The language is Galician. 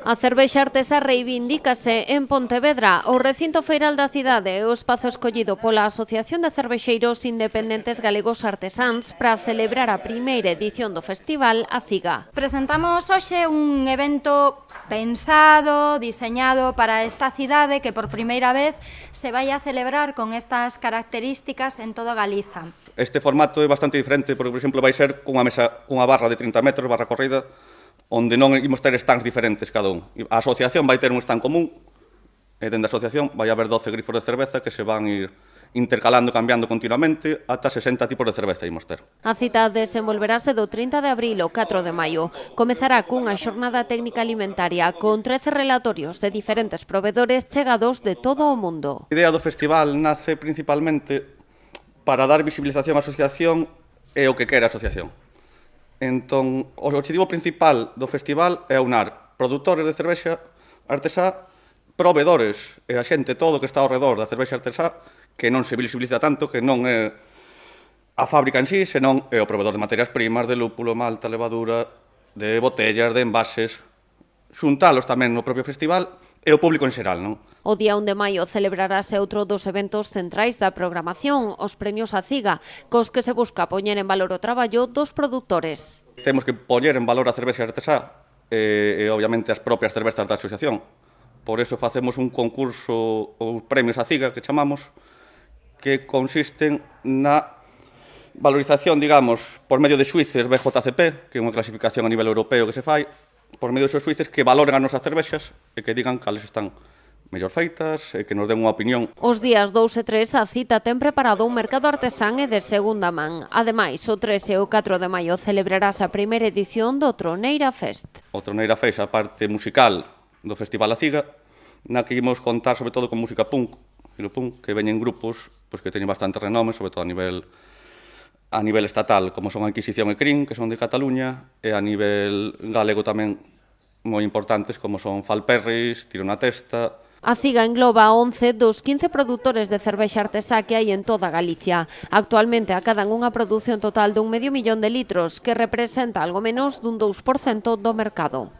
A cervexa artesá reivindícase en Pontevedra. O recinto feiral da cidade é o espazo escollido pola Asociación de Cervexeiros Independentes Galegos Artesáns para celebrar a primeira edición do festival A Ciga. Presentamos hoxe un evento pensado, diseñado para esta cidade que por primeira vez se vai a celebrar con estas características en toda Galiza. Este formato é bastante diferente porque, por exemplo, vai ser cunha mesa, cunha barra de 30 metros, barra corrida, onde non imos ter stands diferentes cada un. A asociación vai ter un stand común, e dentro da asociación vai haber 12 grifos de cerveza que se van ir intercalando, cambiando continuamente, ata 60 tipos de cerveza imos ter. A cita desenvolverase do 30 de abril ao 4 de maio. Comezará cunha xornada técnica alimentaria con 13 relatorios de diferentes provedores chegados de todo o mundo. A idea do festival nace principalmente para dar visibilización á asociación e o que quere a asociación. Entón, o objetivo principal do festival é aunar produtores de cervexa artesá, provedores e a xente todo que está ao redor da cervexa artesá, que non se visibiliza tanto, que non é a fábrica en sí, senón é o provedor de materias primas, de lúpulo, malta, levadura, de botellas, de envases, xuntalos tamén no propio festival e o público en xeral, non? O día 1 de maio celebrarase outro dos eventos centrais da programación, os premios A Ciga, cos que se busca poñer en valor o traballo dos produtores. Temos que poñer en valor a cervexa artesá e obviamente as propias cervezas da asociación. Por eso facemos un concurso, os premios A Ciga, que chamamos, que consisten na valorización, digamos, por medio de xuíces BJCP, que é unha clasificación a nivel europeo que se fai, por medio dos xuíces que valoren as nosas cervexas e que digan cales están mellor feitas e que nos den unha opinión. Os días 2 e 3 a cita ten preparado un mercado artesán e de segunda man. Ademais, o 3 e o 4 de maio celebrarase a primeira edición do Troneira Fest. O Troneira Fest, a parte musical do Festival A Ciga, na que imos contar sobre todo con música punk, que veñen grupos pois, que teñen bastante renome, sobre todo a nivel estatal, como son a Inquisición e Crin, que son de Cataluña, e a nivel galego tamén moi importantes, como son Falperris, Tiro na Testa. A Ciga engloba 11 dos 15 produtores de cervexa artesá que hai en toda Galicia. Actualmente acadan unha produción total dun 500.000 de litros, que representa algo menos dun 2% do mercado.